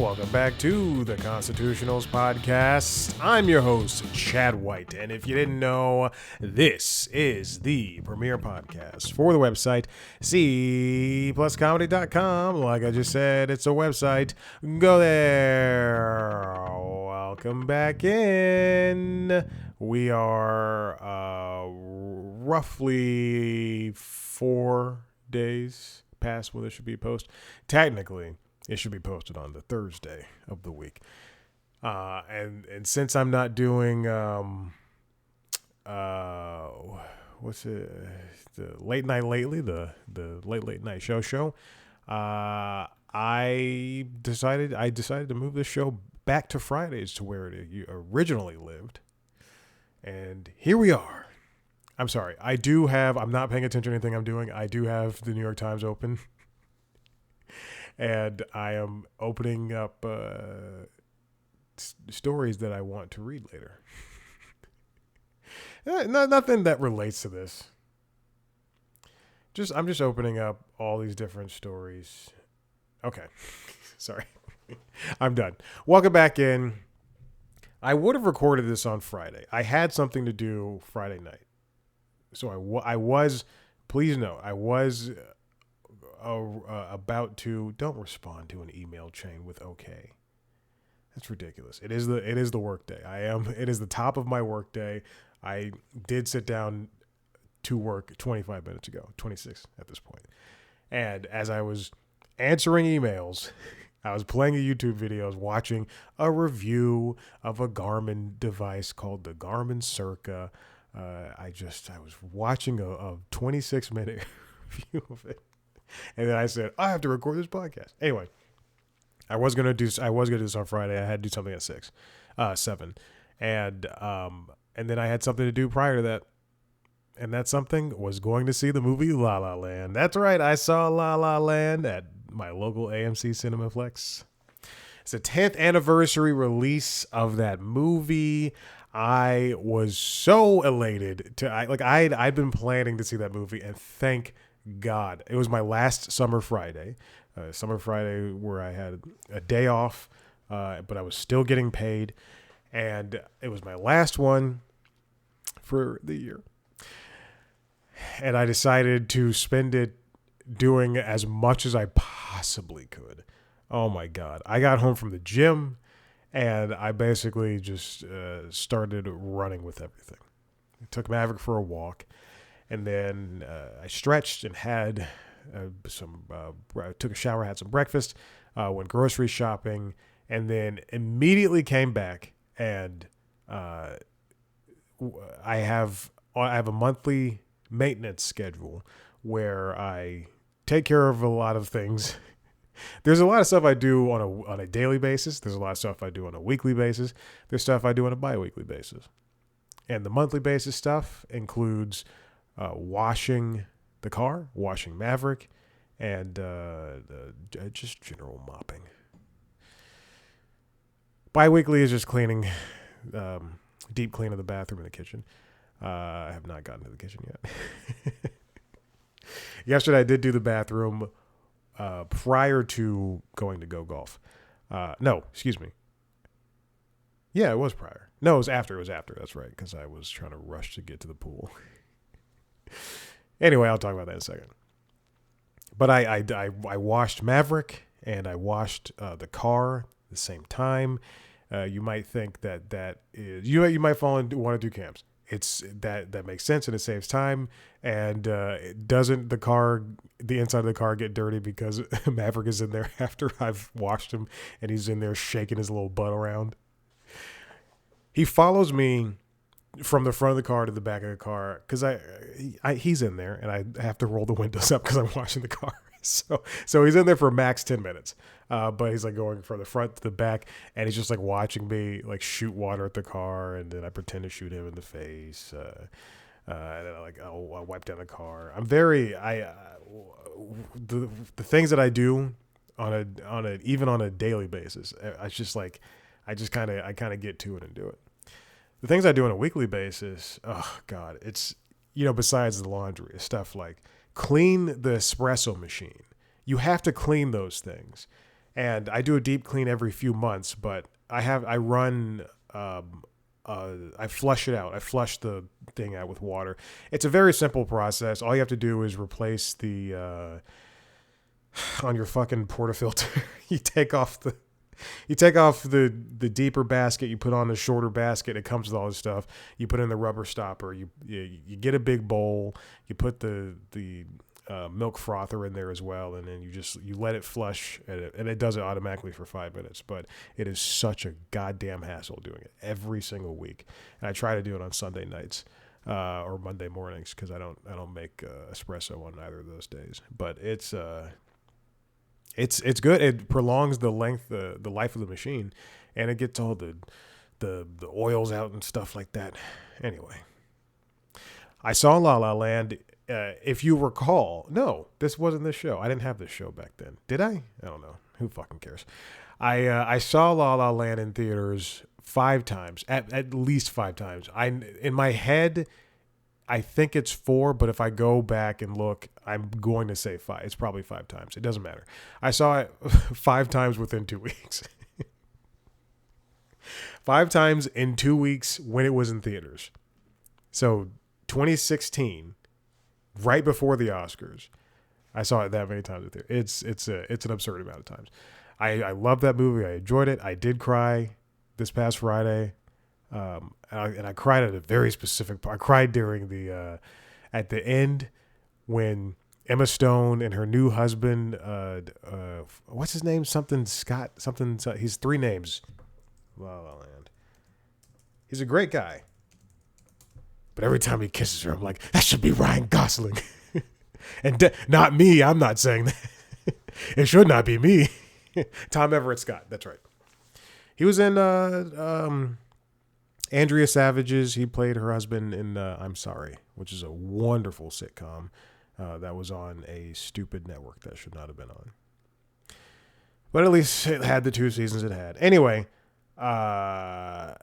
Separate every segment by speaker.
Speaker 1: welcome back to the Constitutionals Podcast. I'm your host, Chad White, and if you didn't know, this is the premier podcast for the website, cpluscomedy.com. Like I just said, it's a website. Go there. Welcome back in. We are roughly 4 days past when this should be posted. Technically, it should be posted on the Thursday of the week. And since I'm not doing what's it, the late night lately, the late night show, I decided to move this show back to Fridays to where it originally lived. And here we are. I'm sorry. I'm not paying attention to anything I'm doing. I do have the New York Times open. And I am opening up stories that I want to read later. Nothing that relates to this. I'm just opening up all these different stories. Okay. Sorry. I'm done. Welcome back in. I would have recorded this on Friday. I had something to do Friday night. So I was, please note, I was about to. Don't respond to an email chain with okay. That's ridiculous. It is the work day. It is the top of my work day. I did sit down to work 25 minutes ago, 26 at this point. And as I was answering emails, I was playing a YouTube video, I was watching a review of a Garmin device called the Garmin Circa. I was watching a 26-minute review of it. And then I said, I have to record this podcast. Anyway, I was gonna do this on Friday. I had to do something at 7. And then I had something to do prior to that. And that something was going to see the movie La La Land. That's right, I saw La La Land at my local AMC Cinemaflex. It's the 10th anniversary release of that movie. I was so elated I'd been planning to see that movie, and thank God. It was my last summer Friday where I had a day off, but I was still getting paid, and it was my last one for the year. And I decided to spend it doing as much as I possibly could. Oh my God. I got home from the gym, and I basically just started running with everything. I took Maverick for a walk. And then I stretched and had took a shower, had some breakfast, went grocery shopping, and then immediately came back. And I have a monthly maintenance schedule where I take care of a lot of things. There's a lot of stuff I do on a daily basis. There's a lot of stuff I do on a weekly basis. There's stuff I do on a bi-weekly basis. And the monthly basis stuff includes washing the car, washing Maverick, and just general mopping. Bi-weekly is just cleaning, deep clean of the bathroom and the kitchen. I have not gotten to the kitchen yet. Yesterday I did do the bathroom prior to going to go golf. No, excuse me. Yeah, it was prior. No, it was after. That's right, because I was trying to rush to get to the pool. Anyway, I'll talk about that in a second. But I washed Maverick and I washed the car at the same time. You might think that is you might fall into one of two camps. It's that makes sense and it saves time, and it doesn't the inside of the car get dirty because Maverick is in there after I've washed him and he's in there shaking his little butt around. He follows me from the front of the car to the back of the car because he's in there and I have to roll the windows up because I'm washing the car. So he's in there for max 10 minutes, but he's like going from the front to the back, and he's just like watching me like shoot water at the car, and then I pretend to shoot him in the face, and then I'll wipe down the car. The things that I do even on a daily basis, I kind of get to it and do it. The things I do on a weekly basis, oh God, it's, besides the laundry, it's stuff like clean the espresso machine. You have to clean those things. and I do a deep clean every few months. But I run. I flush it out. I flush the thing out with water. It's a very simple process. All you have to do is replace the on your fucking portafilter. you take off the the deeper basket. You put on the shorter basket. It comes with all this stuff. You put in the rubber stopper. You get a big bowl. You put the milk frother in there as well, and then you let it flush, and it does it automatically for 5 minutes. But it is such a goddamn hassle doing it every single week, and I try to do it on Sunday nights or Monday mornings because I don't make espresso on either of those days. But it's good. It prolongs the life of the machine, and it gets all the oils out and stuff like that. Anyway, I saw La La Land. If you recall, no, this wasn't this show. I didn't have this show back then. Did I? I don't know. Who fucking cares? I saw La La Land in theaters 5 times, at least 5 times. In my head, I think it's 4, but if I go back and look, I'm going to say 5. It's probably 5 times. It doesn't matter. I saw it 5 times within 2 weeks. 5 times in 2 weeks when it was in theaters. So 2016, right before the Oscars, I saw it that many times in theater. It's an absurd amount of times. I love that movie. I enjoyed it. I did cry this past Friday. And I cried at a very specific part. I cried during the at the end when Emma Stone and her new husband, what's his name? Something Scott. Something. He's 3 names. La La Land. He's a great guy, but every time he kisses her, I'm like, that should be Ryan Gosling, and not me. I'm not saying that. It should not be me. Tom Everett Scott. That's right. He was in Andrea Savage's. He played her husband in I'm Sorry, which is a wonderful sitcom that was on a stupid network that should not have been on. But at least it had the 2 seasons it had. Anyway, and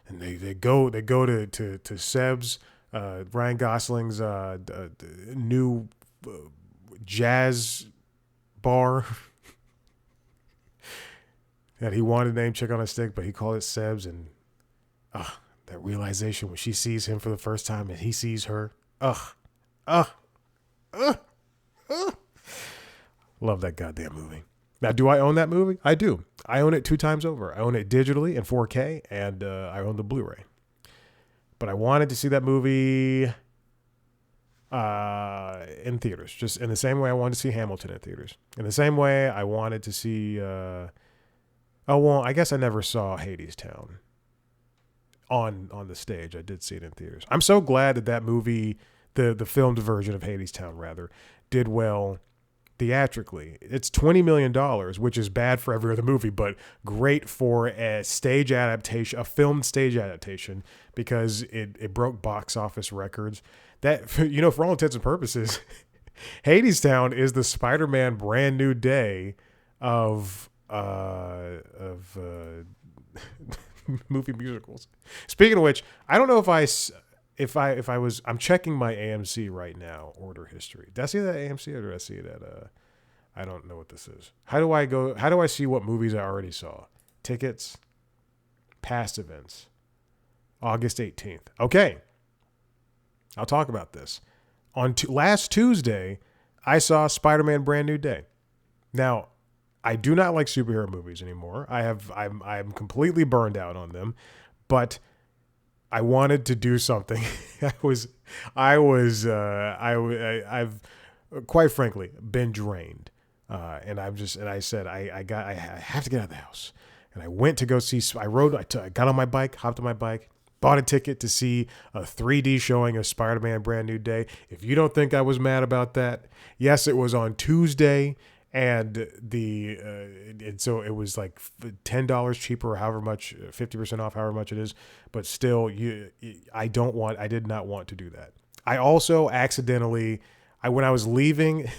Speaker 1: they go to Seb's, Ryan Gosling's new jazz bar that he wanted to name Chick on a Stick, but he called it Seb's, and that realization when she sees him for the first time and he sees her. Love that goddamn movie. Now, do I own that movie? I do. I own it 2 times over. I own it digitally in 4K, and I own the Blu-ray. But I wanted to see that movie in theaters, just in the same way I wanted to see Hamilton in theaters. In the same way I wanted to see... I guess I never saw Hadestown on the stage. I did see it in theaters. I'm so glad that movie, the filmed version of Hadestown, rather, did well theatrically. It's $20 million, which is bad for every other movie, but great for a stage adaptation, a filmed stage adaptation, because it broke box office records. That, for all intents and purposes, Hadestown is the Spider-Man Brand New Day of movie musicals. Speaking of which, I don't know if I was, I'm checking my AMC right now, order history. Did I see that AMC or did I see it at I don't know what this is. How do I see what movies I already saw? Tickets, past events, August 18th. Okay. I'll talk about this. On last Tuesday, I saw Spider-Man Brand New Day. Now, I do not like superhero movies anymore. I'm completely burned out on them, but I wanted to do something. I've quite frankly been drained, and I said I have to get out of the house, and I went to go see. I got on my bike, hopped on my bike, bought a ticket to see a 3D showing of Spider-Man Brand New Day. If you don't think I was mad about that, yes, it was on Tuesday. And and so it was like $10 cheaper, or however much, 50% off, however much it is. But still, I did not want to do that. I also accidentally, when I was leaving,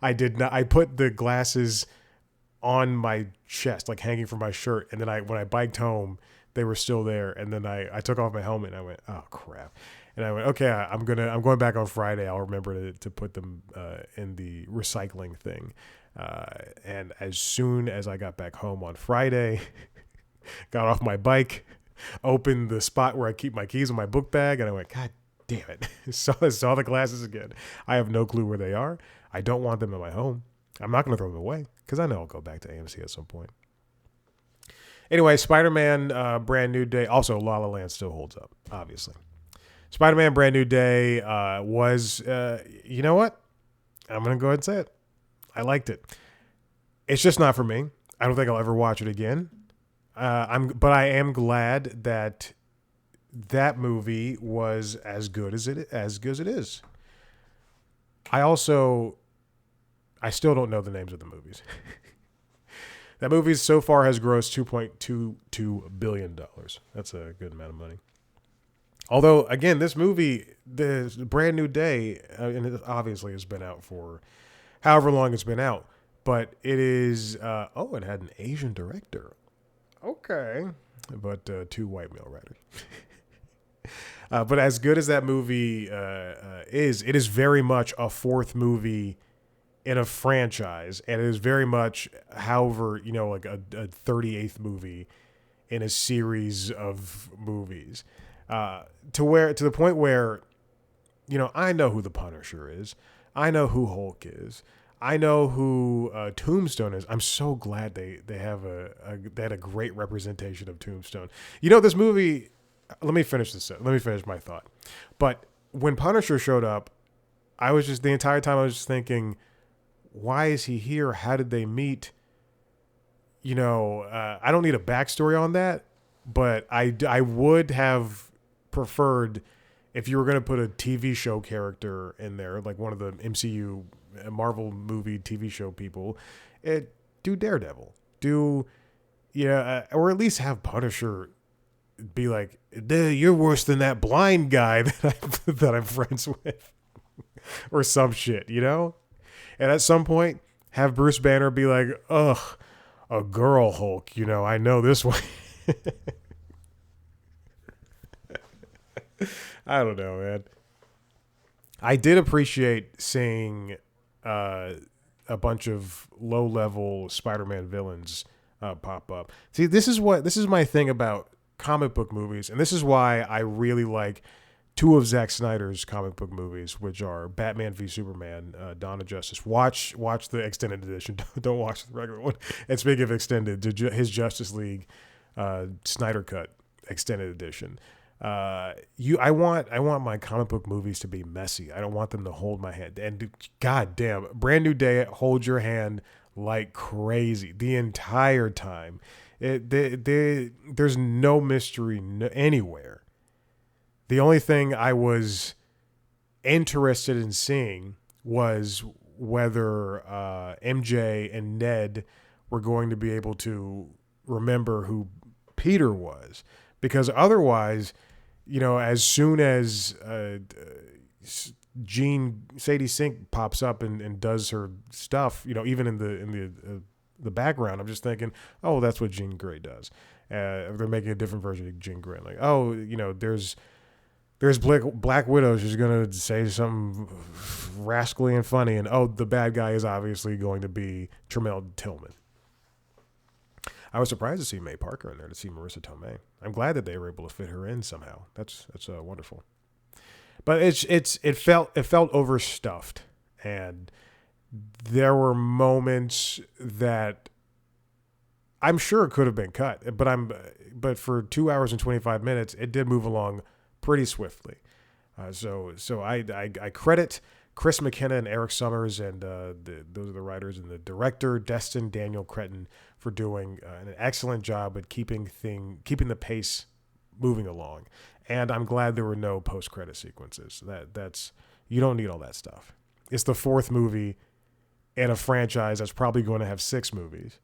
Speaker 1: I put the glasses on my chest, like hanging from my shirt. And then when I biked home, they were still there. And then I took off my helmet and I went, oh crap. And I went, okay, I'm going back on Friday. I'll remember to put them in the recycling thing. And as soon as I got back home on Friday, got off my bike, opened the spot where I keep my keys in my book bag, and I went, God damn it. saw the glasses again. I have no clue where they are. I don't want them in my home. I'm not going to throw them away because I know I'll go back to AMC at some point. Anyway, Spider-Man Brand New Day. Also, La La Land still holds up, obviously. Spider-Man Brand New Day was, you know what? I'm going to go ahead and say it. I liked it. It's just not for me. I don't think I'll ever watch it again. But I am glad that that movie was as good as it is. I still don't know the names of the movies. That movie so far has grossed $2.22 billion. That's a good amount of money. Although, again, this movie, the Brand New Day, and it obviously has been out for however long it's been out, but it is, it had an Asian director. Okay. But two white male writers. But as good as that movie is, it is very much a fourth movie in a franchise, and it is very much, however, like a 38th movie in a series of movies, to the point where, I know who the Punisher is, I know who Hulk is, I know who Tombstone is. I'm so glad they had a great representation of Tombstone. This movie. Let me finish my thought. But when Punisher showed up, the entire time I was just thinking, why is he here? How did they meet? I don't need a backstory on that, but I would have preferred if you were going to put a TV show character in there, like one of the MCU Marvel movie TV show people, do Daredevil, or at least have Punisher be like, you're worse than that blind guy that I'm friends with, or some shit, And at some point, have Bruce Banner be like, ugh, a girl Hulk, I know this one. I don't know, man. I did appreciate seeing a bunch of low-level Spider-Man villains pop up. See, this is my thing about comic book movies, and this is why I really like two of Zack Snyder's comic book movies, which are Batman v Superman, Dawn of Justice. Watch the extended edition. Don't watch the regular one. And speaking of extended, his Justice League Snyder Cut extended edition. I want my comic book movies to be messy. I don't want them to hold my hand. And God damn, Brand New Day holds your hand like crazy the entire time. There's no mystery anywhere. The only thing I was interested in seeing was whether MJ and Ned were going to be able to remember who Peter was. Because otherwise, as soon as Sadie Sink pops up and does her stuff, even in the background, I'm just thinking, oh, that's what Jean Grey does. They're making a different version of Jean Grey. Like, oh, there's Black Widow. She's going to say something rascally and funny. And, oh, the bad guy is obviously going to be Tremel Tillman. I was surprised to see May Parker in there, to see Marissa Tomei. I'm glad that they were able to fit her in somehow. That's wonderful. But it felt overstuffed, and there were moments that I'm sure could have been cut, but for 2 hours and 25 minutes, it did move along pretty swiftly. So I credit Chris McKenna and Eric Summers, and those are the writers, and the director Destin Daniel Cretton for doing an excellent job at keeping the pace moving along. And I'm glad there were no post-credit sequences. That's you don't need all that stuff. It's the fourth movie in a franchise that's probably going to have 6 movies,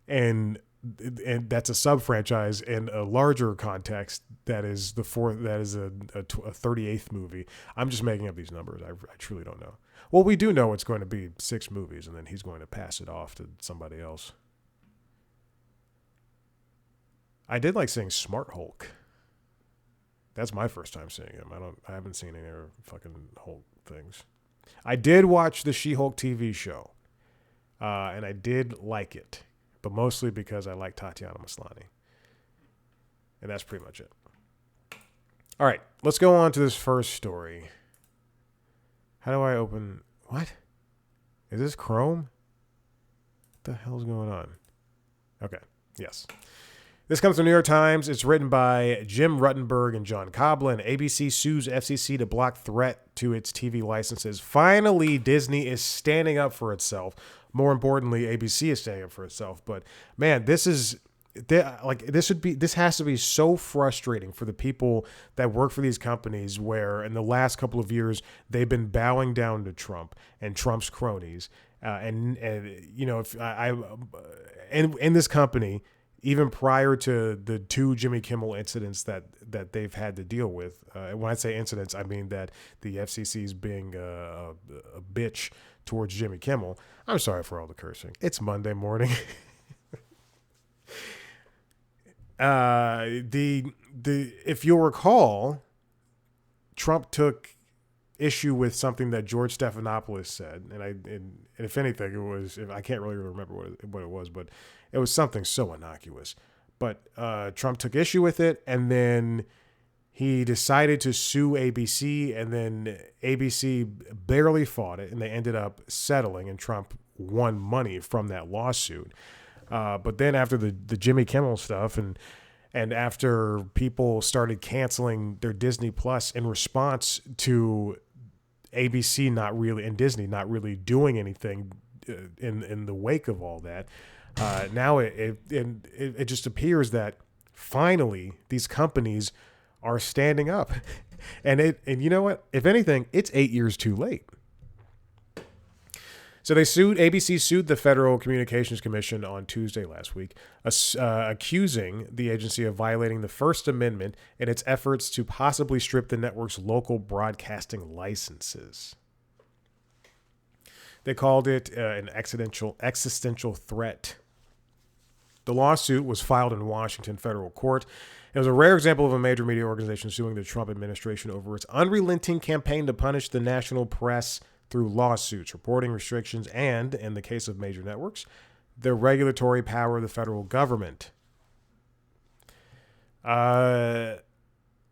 Speaker 1: and that's a sub-franchise in a larger context that is the fourth. That is a 38th movie. I'm just making up these numbers. I truly don't know. Well, we do know it's going to be 6 movies, and then he's going to pass it off to somebody else. I did like seeing Smart Hulk. That's my first time seeing him. I haven't seen any other fucking Hulk things. I did watch the She-Hulk TV show. and I did like it, but mostly because I like Tatiana Maslany, and that's pretty much it. All right, let's go on to this first story. How do I open? What is this? Chrome? What the hell's going on? Okay, yes. This comes from the New York Times. It's written by Jim Ruttenberg and John Coblin. ABC sues FCC to block threat to its TV licenses. Finally, Disney is standing up for itself. More importantly, ABC is standing up for itself. But man, this has to be so frustrating for the people that work for these companies, where in the last couple of years they've been bowing down to Trump and Trump's cronies. And you know, if I in this company, even prior to the two Jimmy Kimmel incidents that they've had to deal with. When I say incidents, I mean that the FCC is being a bitch towards Jimmy Kimmel. I'm sorry for all the cursing. It's Monday morning. If you'll recall, Trump took issue with something that George Stephanopoulos said, and if anything, it was, I can't really remember what it was, but it was something so innocuous. But Trump took issue with it, and then he decided to sue ABC, and then ABC barely fought it, and they ended up settling, and Trump won money from that lawsuit. But then after the Jimmy Kimmel stuff, and after people started canceling their Disney Plus in response to ABC and Disney not really doing anything in the wake of all that, now it just appears that finally these companies are standing up, and you know what? If anything, it's 8 years too late. So ABC sued the Federal Communications Commission on Tuesday last week, accusing the agency of violating the First Amendment in its efforts to possibly strip the network's local broadcasting licenses. They called it an existential threat. The lawsuit was filed in Washington federal court. It was a rare example of a major media organization suing the Trump administration over its unrelenting campaign to punish the national press through lawsuits, reporting restrictions, and, in the case of major networks, the regulatory power of the federal government. Now,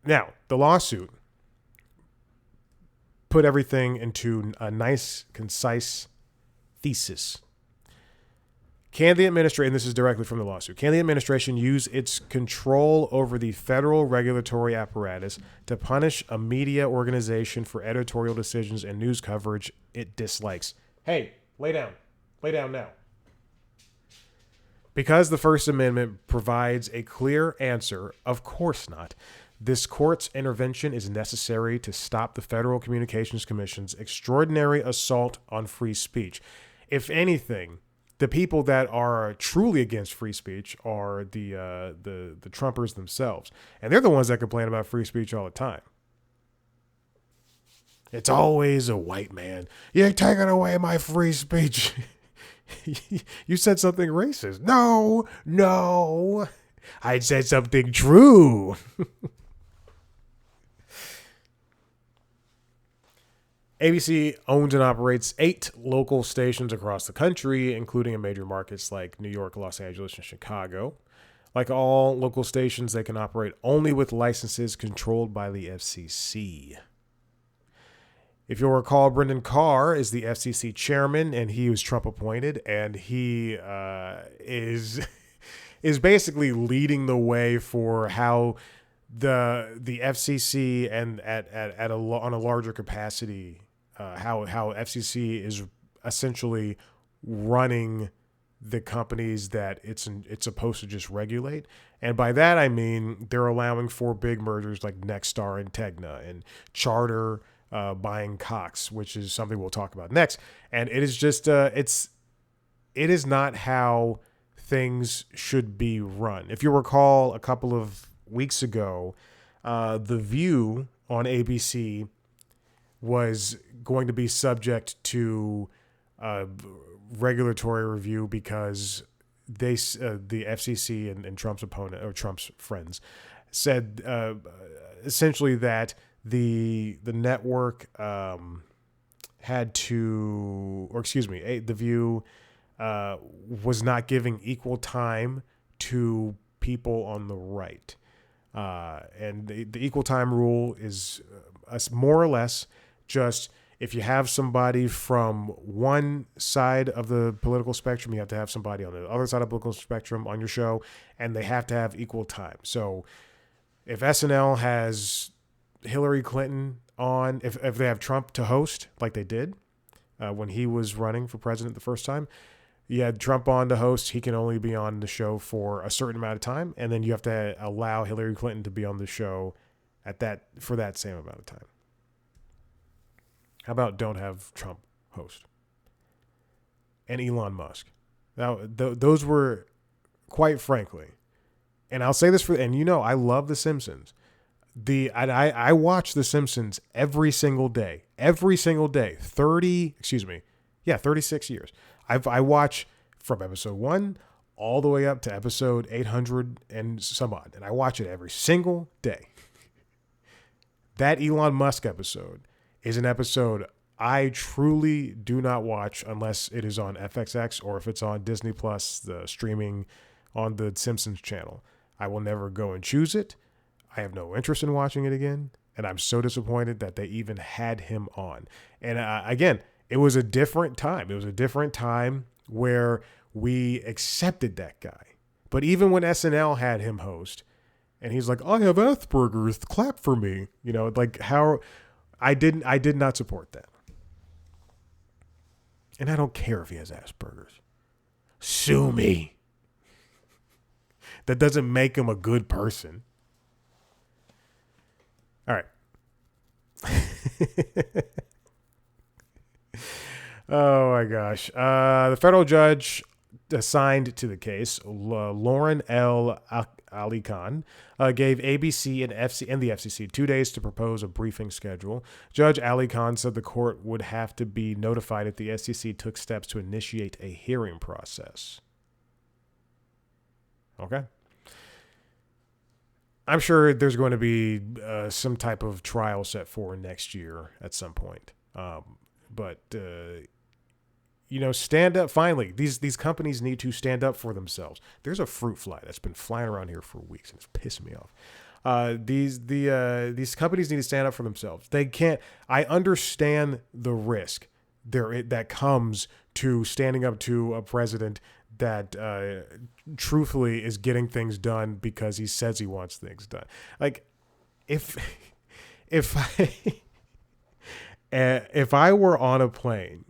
Speaker 1: the lawsuit put everything into a nice, concise thesis. Can the administration, and this is directly from the lawsuit, can the administration use its control over the federal regulatory apparatus to punish a media organization for editorial decisions and news coverage it dislikes? Hey, lay down. Lay down now. Because the First Amendment provides a clear answer, of course not. This court's intervention is necessary to stop the Federal Communications Commission's extraordinary assault on free speech. If anything, the people that are truly against free speech are the Trumpers themselves. And they're the ones that complain about free speech all the time. It's always a white man. You're taking away my free speech. You said something racist. No. I said something true. ABC owns and operates 8 local stations across the country, including in major markets like New York, Los Angeles, and Chicago. Like all local stations, they can operate only with licenses controlled by the FCC. If you'll recall, Brendan Carr is the FCC chairman, and he was Trump appointed, and he is basically leading the way for how the FCC and on a larger capacity, how FCC is essentially running the companies that it's supposed to just regulate. And by that I mean they're allowing for big mergers like Nexstar and Tegna, and Charter buying Cox, which is something we'll talk about next. And it is just it is not how things should be run. If you recall, a couple of weeks ago, The View on ABC was going to be subject to regulatory review because the FCC and Trump's opponent, or Trump's friends, said essentially that the network had to, or excuse me, The View uh, was not giving equal time to people on the right. And the equal time rule is more or less just if you have somebody from one side of the political spectrum, you have to have somebody on the other side of the political spectrum on your show, and they have to have equal time. So if SNL has Hillary Clinton on, if they have Trump to host like they did when he was running for president the first time, you had Trump on to host. He can only be on the show for a certain amount of time, and then you have to allow Hillary Clinton to be on the show for that same amount of time. How about don't have Trump host? And Elon Musk. Now, those were, quite frankly, and I'll say this and I love The Simpsons. I watch The Simpsons every single day. 36 years. I watch from episode 1 all the way up to episode 800 and some odd. And I watch it every single day. That Elon Musk episode is an episode I truly do not watch unless it is on FXX or if it's on Disney Plus, the streaming on the Simpsons channel. I will never go and choose it. I have no interest in watching it again. And I'm so disappointed that they even had him on. And again, it was a different time. It was a different time where we accepted that guy. But even when SNL had him host, and he's like, I have Asperger's, clap for me. Like how I did not support that. And I don't care if he has Asperger's. Sue me. That doesn't make him a good person. All right. Oh my gosh. The federal judge assigned to the case, Lauren L. Ali Khan, gave ABC and the FCC 2 days to propose a briefing schedule. Judge Ali Khan said the court would have to be notified if the FCC took steps to initiate a hearing process. Okay. I'm sure there's going to be some type of trial set for next year at some point. But stand up. Finally, these companies need to stand up for themselves. There's a fruit fly that's been flying around here for weeks and it's pissing me off. These companies need to stand up for themselves. They can't. I understand the risk that comes to standing up to a president that truthfully is getting things done because he says he wants things done. Like if I were on a plane,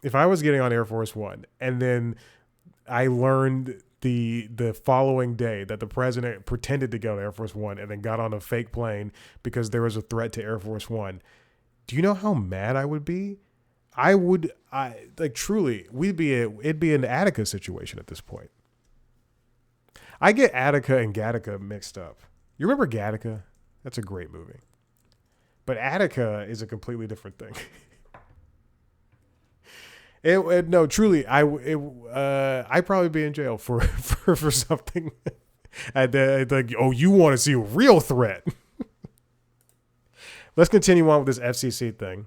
Speaker 1: if I was getting on Air Force One and then I learned the following day that the president pretended to go to Air Force One and then got on a fake plane because there was a threat to Air Force One, do you know how mad I would be? Truly, it'd be an Attica situation at this point. I get Attica and Gattaca mixed up. You remember Gattaca? That's a great movie. But Attica is a completely different thing. No, truly, I'd probably be in jail for something. You want to see a real threat? Let's continue on with this FCC thing.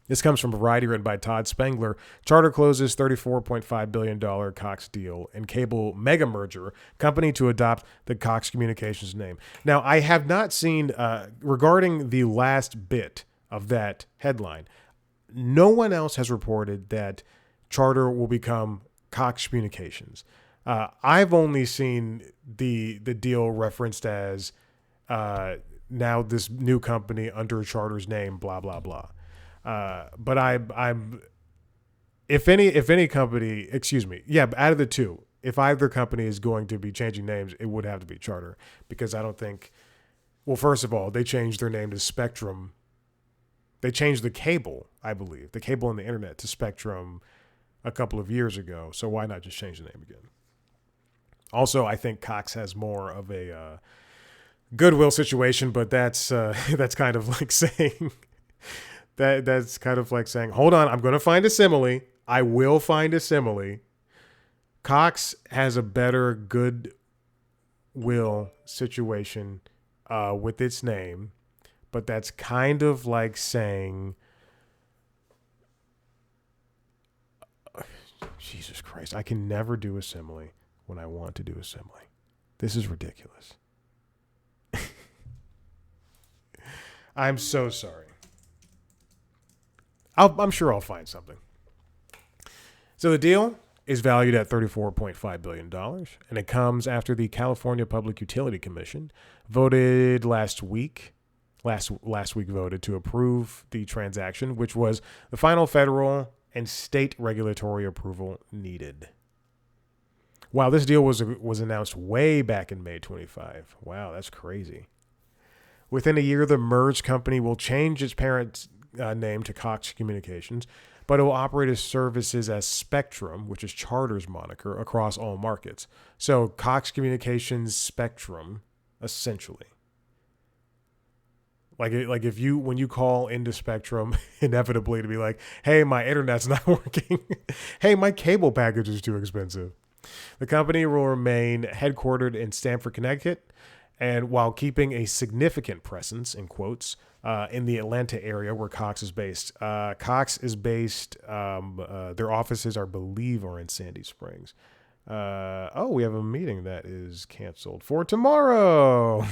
Speaker 1: This comes from Variety, written by Todd Spangler. Charter closes $34.5 billion Cox deal and cable mega merger, company to adopt the Cox Communications name. Now, I have not seen, regarding the last bit of that headline, no one else has reported that Charter will become Cox Communications. I've only seen the deal referenced as now this new company under Charter's name, blah, blah, blah. But I'm if any company, out of the two, if either company is going to be changing names, it would have to be Charter, because I don't think, well, first of all, they changed their name to Spectrum. They changed the cable, I believe, the cable and the internet to Spectrum a couple of years ago. So why not just change the name again? Also, I think Cox has more of a goodwill situation, but that's kind of like saying. That's kind of like saying, hold on, I'm going to find a simile. I will find a simile. Cox has a better goodwill situation with its name, but that's kind of like saying, Jesus Christ. I can never do a simile when I want to do a simile. This is ridiculous. I'm so sorry. I'm sure I'll find something. So the deal is valued at $34.5 billion, and it comes after the California Public Utility Commission voted last week voted to approve the transaction, which was the final federal and state regulatory approval needed. Wow, this deal was announced way back in May 25. Wow, that's crazy. Within a year, the merged company will change its parent name to Cox Communications, but it will operate its services as Spectrum, which is Charter's moniker, across all markets. So Cox Communications Spectrum, essentially. Like if you, when you call into Spectrum, inevitably to be like, hey, my internet's not working. Hey, my cable package is too expensive. The company will remain headquartered in Stamford, Connecticut, and while keeping a significant presence, in quotes, in the Atlanta area where Cox is based. Their offices, I believe, are in Sandy Springs. We have a meeting that is canceled for tomorrow.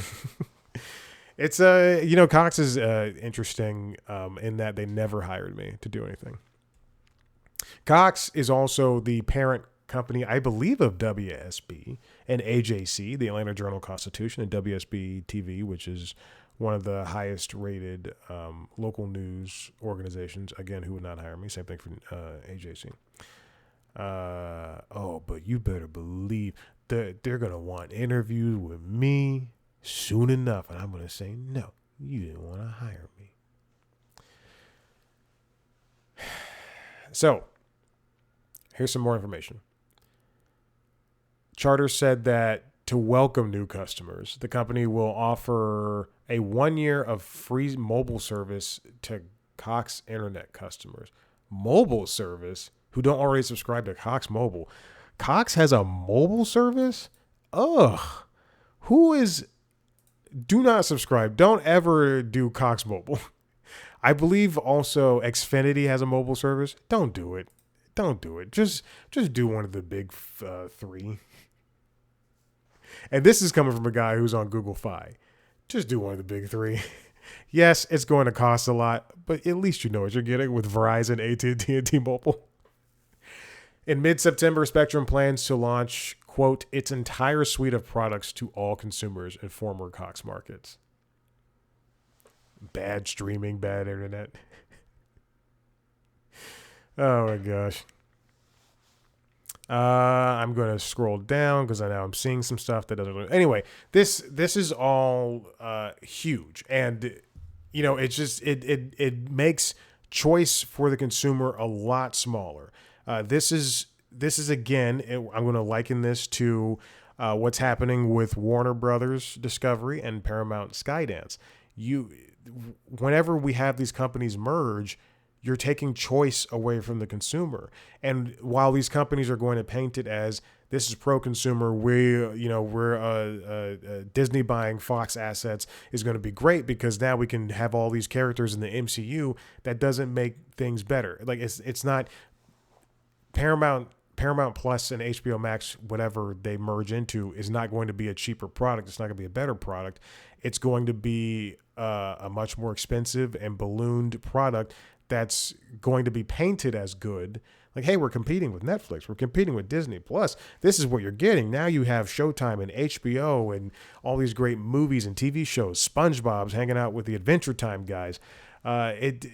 Speaker 1: It's Cox is interesting in that they never hired me to do anything. Cox is also the parent company, I believe, of WSB and AJC, the Atlanta Journal-Constitution, and WSB TV, which is one of the highest rated local news organizations. Again, who would not hire me? Same thing for AJC. But you better believe that they're going to want interviews with me soon enough, and I'm going to say, no, you didn't want to hire me. So, here's some more information. Charter said that to welcome new customers, the company will offer a 1 year of free mobile service to Cox Internet customers. Mobile service who don't already subscribe to Cox Mobile. Cox has a mobile service? Ugh. Do not subscribe. Don't ever do Cox Mobile. I believe also Xfinity has a mobile service. Don't do it. Don't do it. Just do one of the big three. And this is coming from a guy who's on Google Fi. Just do one of the big three. Yes, it's going to cost a lot, but at least you know what you're getting with Verizon, AT&T, and T-Mobile. In mid-September, Spectrum plans to launch, quote, its entire suite of products to all consumers in former Cox markets. Bad streaming, bad internet. Oh my gosh. I'm going to scroll down because I know I'm seeing some stuff that doesn't. Anyway, this is all huge, and it's just it makes choice for the consumer a lot smaller. This is again. I'm going to liken this to what's happening with Warner Brothers Discovery and Paramount Skydance. Whenever we have these companies merge, you're taking choice away from the consumer. And while these companies are going to paint it as this is pro-consumer, we're Disney buying Fox assets is going to be great because now we can have all these characters in the MCU. That doesn't make things better. Like it's not Paramount Plus and HBO Max, whatever they merge into, is not going to be a cheaper product. It's not going to be a better product. It's going to be a much more expensive and ballooned product that's going to be painted as good. Like, hey, we're competing with Netflix. We're competing with Disney Plus. This is what you're getting. Now you have Showtime and HBO and all these great movies and TV shows. SpongeBob's hanging out with the Adventure Time guys. That's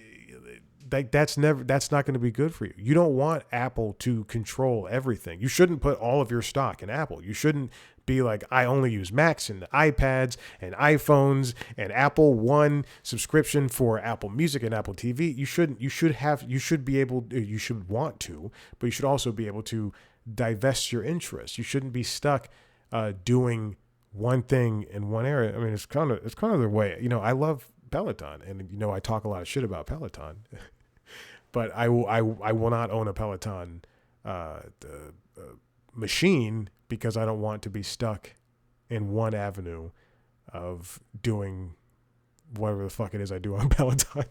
Speaker 1: not going to be good for you. You don't want Apple to control everything. You shouldn't put all of your stock in Apple. You shouldn't be like, I only use Macs and iPads and iPhones and Apple One subscription for Apple Music and Apple TV. You should want to, but you should also be able to divest your interests. You shouldn't be stuck doing one thing in one area. I mean, it's kind of the way, I love Peloton, and I talk a lot of shit about Peloton, but I will not own a Peloton machine because I don't want to be stuck in one avenue of doing whatever the fuck it is I do on Peloton.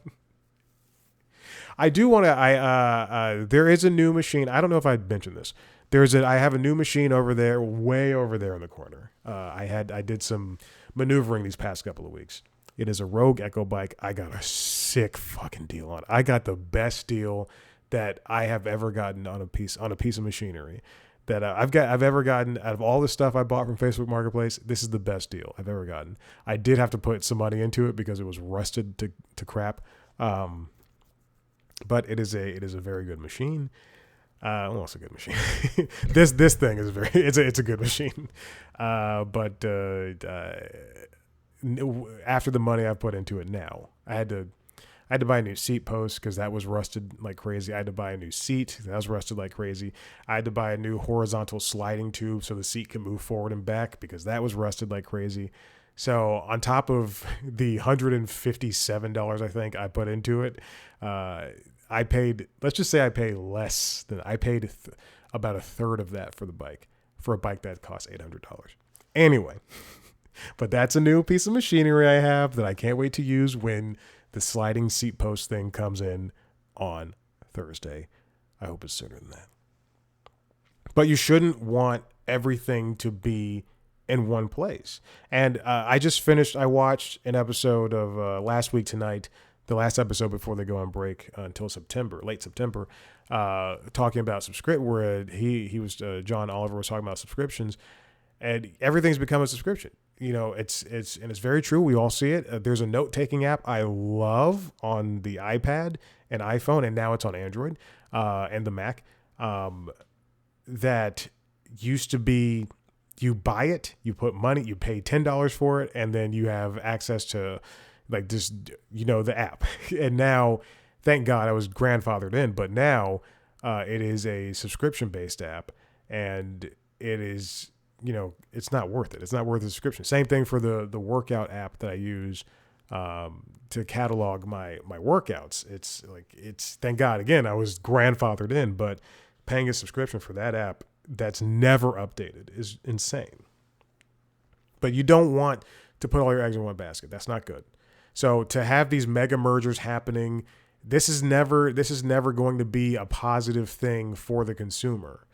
Speaker 1: I do want to. There is a new machine. I don't know if I mentioned this. I have a new machine over there, way over there in the corner. I did some maneuvering these past couple of weeks. It is a Rogue Echo bike. I got a sick fucking deal on it. I got the best deal that I have ever gotten on a piece of machinery that I've ever gotten out of all the stuff I bought from Facebook Marketplace. This is the best deal I've ever gotten. I did have to put some money into it because it was rusted to crap. But it is a very good machine. Well, it's a good machine. this thing is it's a good machine. But after the money I've put into it now, I had to buy a new seat post because that was rusted like crazy. I had to buy a new seat. That was rusted like crazy. I had to buy a new horizontal sliding tube so the seat can move forward and back because that was rusted like crazy. So on top of the $157, I think I put into it, I paid, let's just say I paid less than, I paid about a third of that for the bike, for a bike that costs $800. Anyway, but that's a new piece of machinery I have that I can't wait to use when the sliding seat post thing comes in on Thursday. I hope it's sooner than that. But you shouldn't want everything to be in one place. And I watched an episode of Last Week Tonight, the last episode before they go on break until late September, talking about where John Oliver was talking about subscriptions, and everything's become a subscription. You know, it's very true. We all see it. There's a note-taking app I love on the iPad and iPhone, and now it's on Android and the Mac. That used to be, you buy it, you put money, you pay $10 for it, and then you have access to like just, the app. And now, thank God I was grandfathered in, but now it is a subscription-based app, and it is, it's not worth it. It's not worth the subscription. Same thing for the workout app that I use to catalog my workouts. It's thank God, again, I was grandfathered in, but paying a subscription for that app that's never updated is insane. But you don't want to put all your eggs in one basket. That's not good. So to have these mega mergers happening, this is never going to be a positive thing for the consumer.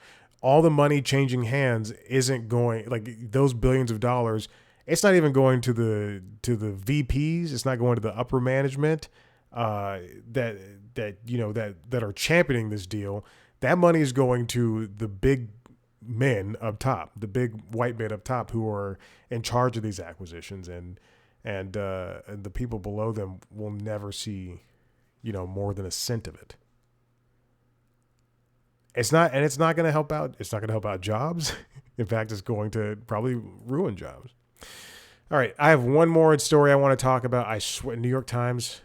Speaker 1: All the money changing hands isn't going, like those billions of dollars, it's not even going to the VPs. It's not going to the upper management that are championing this deal. That money is going to the big men up top, the big white men up top who are in charge of these acquisitions, and the people below them will never see, more than a cent of it. It's not going to help out. It's not going to help out jobs. In fact, it's going to probably ruin jobs. All right. I have one more story I want to talk about. I swear, New York Times.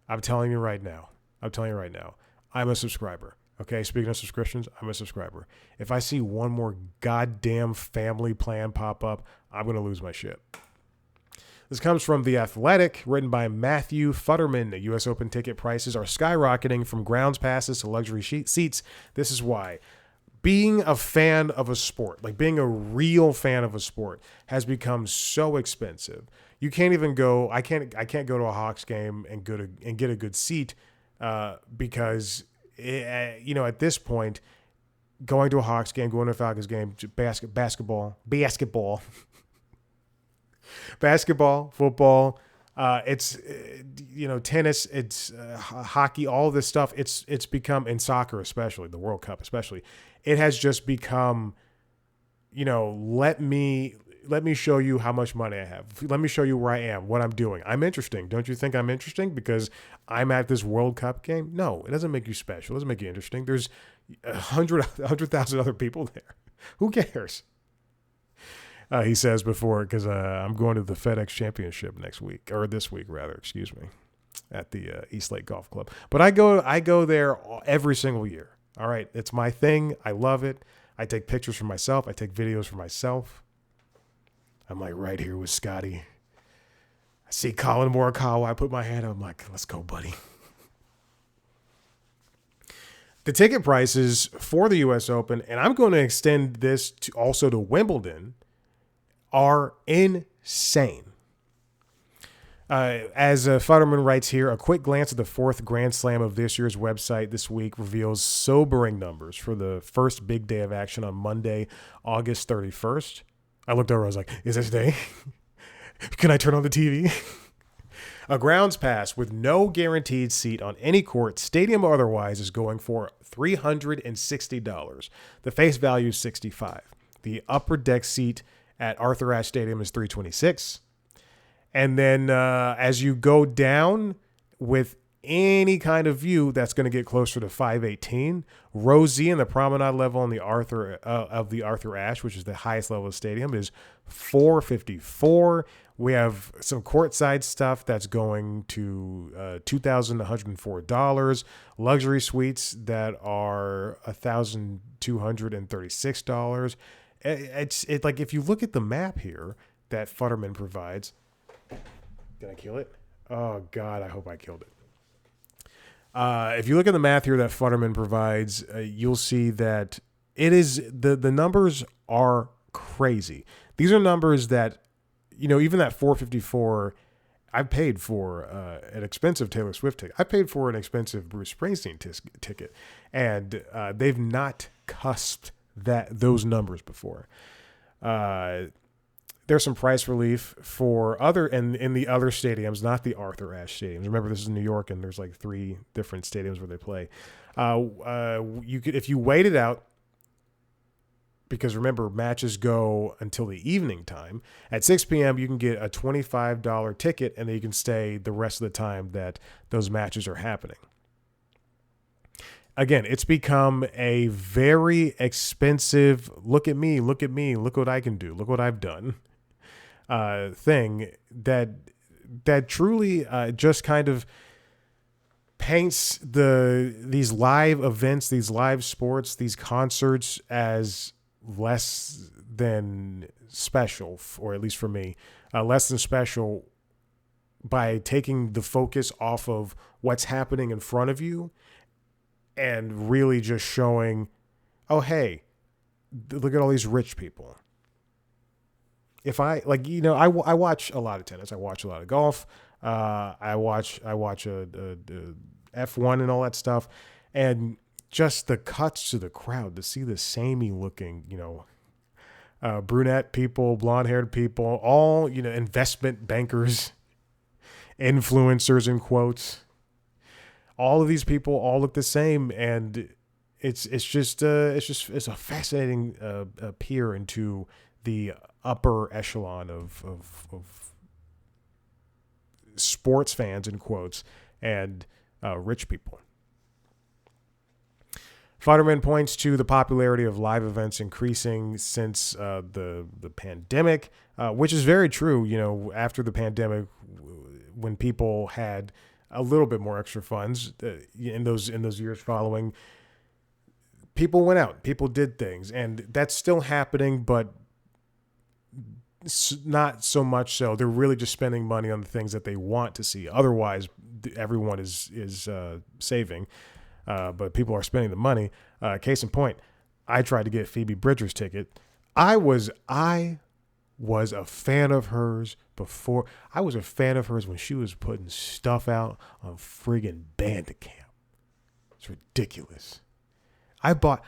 Speaker 1: I'm telling you right now. I'm a subscriber. Okay. Speaking of subscriptions, I'm a subscriber. If I see one more goddamn family plan pop up, I'm going to lose my shit. This comes from The Athletic, written by Matthew Futterman. The U.S. Open ticket prices are skyrocketing from grounds passes to luxury seats. This is why. Being a fan of a sport, like being a real fan of a sport, has become so expensive. You can't even go. I can't go to a Hawks game and get a good seat because at this point, going to a Hawks game, going to a Falcons game, basketball. Basketball, football, it's tennis, it's hockey, all this stuff. It's become, in soccer especially, the World Cup especially, it has just become, let me show you how much money I have. Let me show you where I am, what I'm doing. I'm interesting. Don't you think I'm interesting because I'm at this World Cup game? No, it doesn't make you special. It doesn't make you interesting. There's 100,000 other people there. Who cares? He says before, because I'm going to the FedEx Championship this week, at the East Lake Golf Club. But I go there every single year. All right, it's my thing. I love it. I take pictures for myself. I take videos for myself. I'm like right here with Scotty. I see Colin Morikawa. I put my hand up. I'm like, let's go, buddy. The ticket prices for the U.S. Open, and I'm going to extend this also to Wimbledon, are insane. As Futterman writes here, a quick glance at the fourth Grand Slam of this year's website this week reveals sobering numbers for the first big day of action on Monday, August 31st. I looked over, I was like, is this day? Can I turn on the TV? A grounds pass with no guaranteed seat on any court, stadium or otherwise, is going for $360. The face value is $65. The upper deck seat at Arthur Ashe Stadium is $326. And then as you go down with any kind of view, that's going to get closer to $518. Row Z in the promenade level on the Arthur Ashe, which is the highest level of the stadium, is $454. We have some courtside stuff that's going to $2,104. Luxury suites that are $1,236. It's like, if you look at the map here that Futterman provides. Did I kill it? Oh God, I hope I killed it. If you look at the math here that Futterman provides, you'll see that it is the numbers are crazy. These are numbers that, even that 454, I paid for an expensive Taylor Swift ticket. I paid for an expensive Bruce Springsteen ticket, and they've not cusped those numbers before. There's some price relief for in the other stadiums, not the Arthur Ashe stadiums. Remember, this is New York, and there's like 3 different stadiums where they play. You could, if you wait it out, because remember, matches go until the evening time. At 6 p.m., you can get a $25 ticket, and then you can stay the rest of the time that those matches are happening. Again, it's become a very expensive, look at me, look what I can do, look what I've done, thing that truly just kind of paints these live events, these live sports, these concerts as less than special, or at least for me, less than special, by taking the focus off of what's happening in front of you and really just showing, oh, hey, look at all these rich people. If I watch a lot of tennis, I watch a lot of golf, I watch a F1 and all that stuff, and just the cuts to the crowd to see the samey looking, brunette people, blonde haired people, all, investment bankers, influencers in quotes. All of these people all look the same, and it's a fascinating peer into the upper echelon of sports fans in quotes and rich people. Futterman points to the popularity of live events increasing since the pandemic, which is very true. After the pandemic, when people had a little bit more extra funds in those years following, people went out, people did things, and that's still happening, but not so much so. They're really just spending money on the things that they want to see. Otherwise, everyone is saving. But people are spending the money. Case in point, I tried to get Phoebe Bridgers' ticket. I was a fan of hers before. I was a fan of hers when she was putting stuff out on friggin' Bandcamp. It's ridiculous. I bought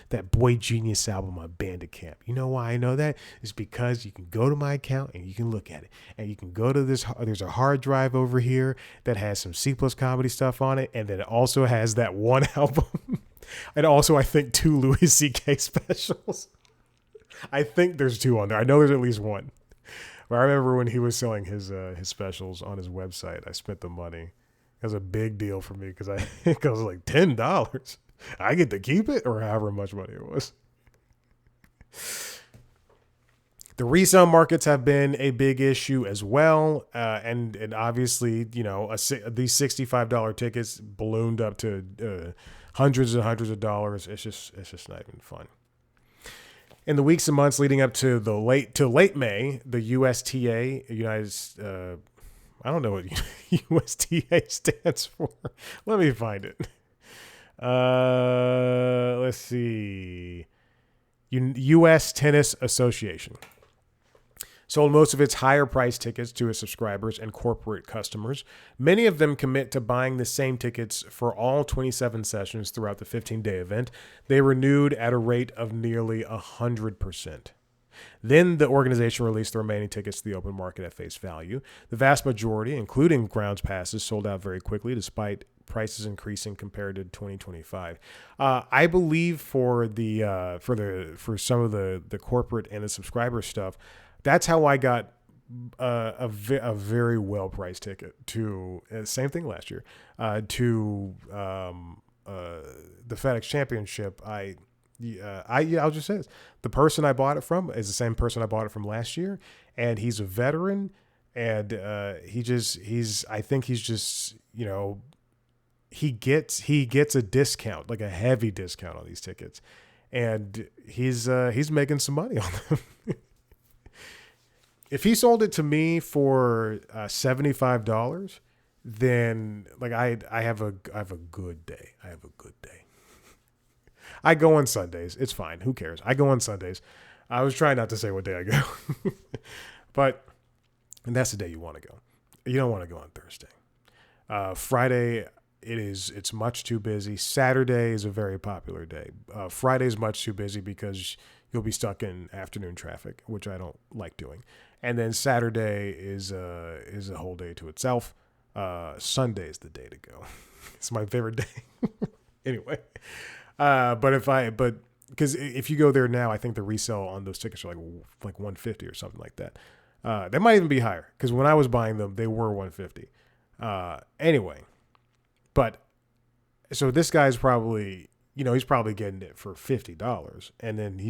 Speaker 1: that Boy Genius album on Bandcamp. You know why I know that? It's because you can go to my account and you can look at it. And you can go to there's a hard drive over here that has some C+ comedy stuff on it. And then it also has that one album. And also, I think 2 Louis C.K. specials. I think there's 2 on there. I know there's at least 1. But I remember when he was selling his specials on his website, I spent the money. It was a big deal for me because it was like $10. I get to keep it, or however much money it was. The resale markets have been a big issue as well. And obviously, these $65 tickets ballooned up to hundreds and hundreds of dollars. It's just not even fun. In the weeks and months leading up to late May, the USTA, I don't know what USTA stands for. Let me find it. Let's see. U.S. Tennis Association. sold most of its higher priced tickets to its subscribers and corporate customers. Many of them commit to buying the same tickets for all 27 sessions throughout the 15-day event. They renewed at a rate of nearly 100%. Then the organization released the remaining tickets to the open market at face value. The vast majority, including grounds passes, sold out very quickly despite prices increasing compared to 2025. I believe for some of the corporate and the subscriber stuff, that's how I got a very well priced ticket to same thing last year to the FedEx Championship. I'll just say this. The person I bought it from is the same person I bought it from last year, and he's a veteran, and I think he's just, he gets a discount, like a heavy discount on these tickets, and he's making some money on them. If he sold it to me for $75, then like I have a good day. I have a good day. I go on Sundays. It's fine. Who cares? I go on Sundays. I was trying not to say what day I go. And that's the day you want to go. You don't want to go on Thursday. Friday, it's much too busy. Saturday is a very popular day. Friday is much too busy because you'll be stuck in afternoon traffic, which I don't like doing. And then Saturday is a whole day to itself. Sunday is the day to go. It's my favorite day. Anyway. Because if you go there now, I think the resale on those tickets are like $150 or something like that. They might even be higher because when I was buying them, they were $150. Anyway, but so this guy's probably, he's probably getting it for $50, and then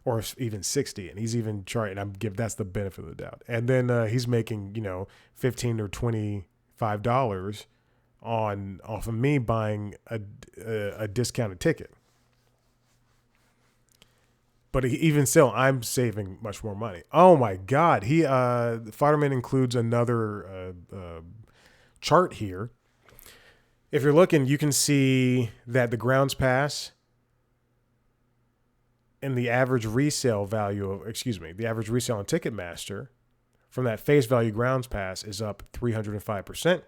Speaker 1: or even $60, and he's even charging. That's the benefit of the doubt, and then he's making $15 or $25 off of me buying a discounted ticket. But even still, I'm saving much more money. Oh my God. Futterman includes another chart here. If you're looking, you can see that the grounds pass and the average resale value on Ticketmaster from that face value grounds pass is up 305%.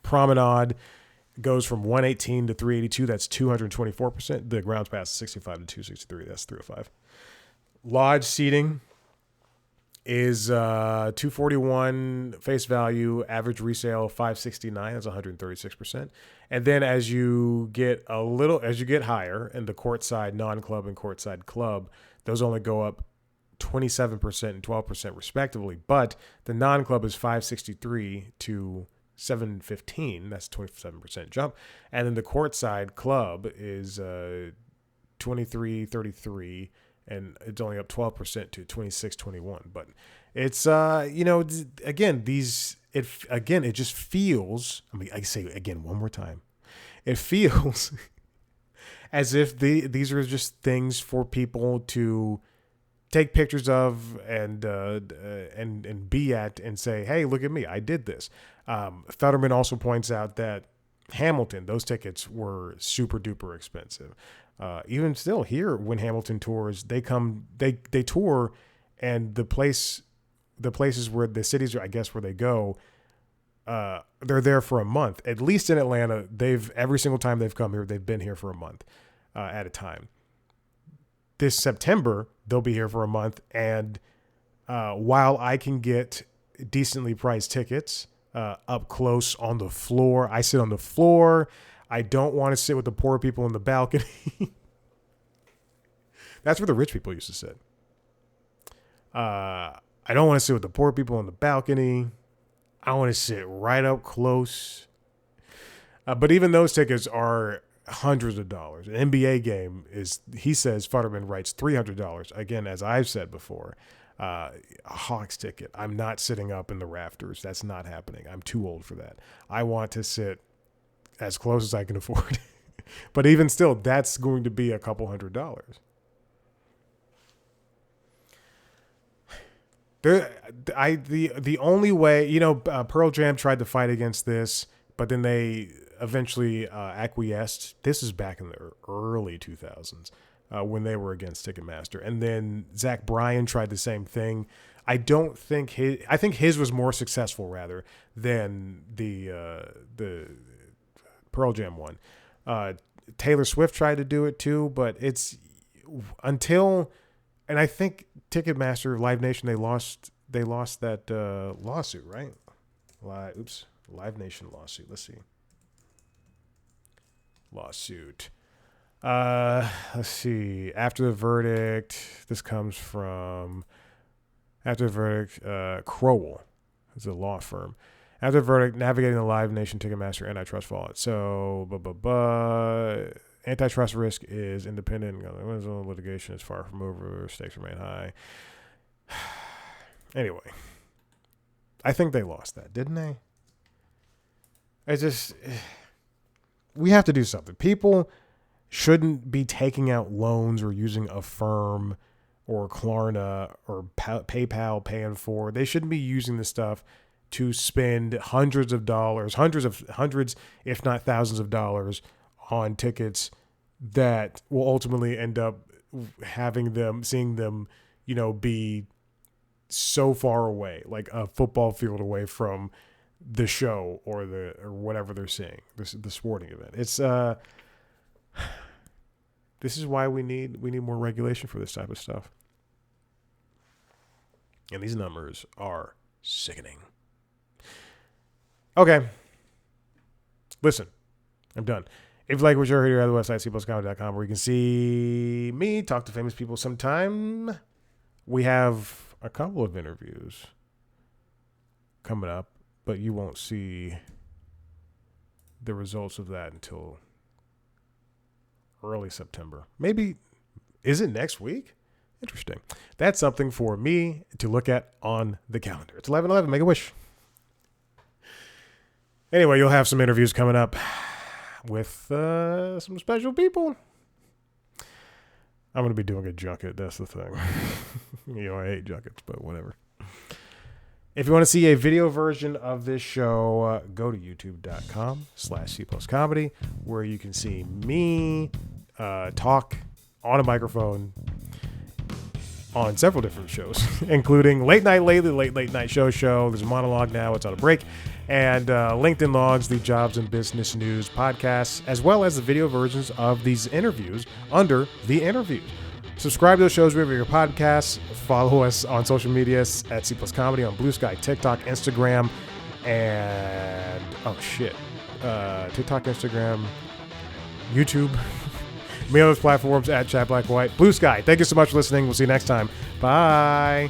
Speaker 1: Promenade goes from 118 to 382. That's 224%. The grounds pass is 65 to 263. That's 305. Lodge seating is 241 face value. Average resale 569. That's 136%. And then as you get higher in the courtside non-club and courtside club, those only go up 27% and 12% respectively. But the non-club is 563 to 715. That's a 27% jump. And then the courtside club is 2333, and it's only up 12% to 2621. But it's it just feels, I say again one more time, it feels as if these are just things for people to take pictures of and be at and say, hey, look at me, I did this. Fetterman also points out that Hamilton, those tickets were super duper expensive. Even still here, when Hamilton tours, they tour, and the places where the cities, I guess, where they go, they're there for a month. At least in Atlanta, every single time they've come here, they've been here for a month at a time. This September, they'll be here for a month, and while I can get decently priced tickets up close on the floor, I sit on the floor. I don't want to sit with the poor people in the balcony. That's where the rich people used to sit. I don't want to sit with the poor people on the balcony. I want to sit right up close. But even those tickets are hundreds of dollars. An NBA game is, he says, Futterman writes $300. Again, as I've said before, a Hawks ticket, I'm not sitting up in the rafters. That's not happening. I'm too old for that. I want to sit as close as I can afford. But even still, that's going to be a couple $100. The only way, Pearl Jam tried to fight against this, but then they eventually acquiesced. This is back in the early 2000s. when they were against Ticketmaster. And then Zach Bryan tried the same thing. I think his was more successful rather than the Pearl Jam one. Taylor Swift tried to do it too, but it's until, and I think Ticketmaster, Live Nation, they lost that lawsuit, right? Live Nation lawsuit. Let's see. Lawsuit. Let's see. After the verdict, this comes from After the verdict, Crowell is a law firm. After the verdict, navigating the Live Nation Ticketmaster antitrust fallout. So, antitrust risk is independent. Litigation is far from over. Stakes remain high. Anyway, I think they lost that, didn't they? We have to do something. People shouldn't be taking out loans or using Affirm or Klarna or PayPal paying for. They shouldn't be using this stuff to spend hundreds, if not thousands of dollars on tickets that will ultimately end up seeing them, be so far away, like a football field away from the show or whatever they're seeing, the sporting event. It's this is why we need more regulation for this type of stuff. And these numbers are sickening. Okay. Listen, I'm done. If you like what you heard here at the website, cpluscomedy.com, where you can see me talk to famous people sometime. We have a couple of interviews coming up, but you won't see the results of that until early September. Maybe, is it next week? Interesting. That's something for me to look at on the calendar. It's 11/11. Make a wish. Anyway, you'll have some interviews coming up with some special people. I'm going to be doing a junket. That's the thing. I hate junkets, but whatever. If you want to see a video version of this show, go to youtube.com/cpluscomedy, where you can see me talk on a microphone on several different shows, including Late Night Lately, Late Night Show. There's a monologue now. It's on a break. And LinkedIn Logs, the Jobs and Business News podcasts, as well as the video versions of these interviews under the interviews. Subscribe to those shows wherever your podcasts. Follow us on social media at C Plus Comedy on Blue Sky, TikTok, Instagram, and TikTok, Instagram, YouTube. Me on those platforms at Chat Black White. Blue Sky. Thank you so much for listening. We'll see you next time. Bye.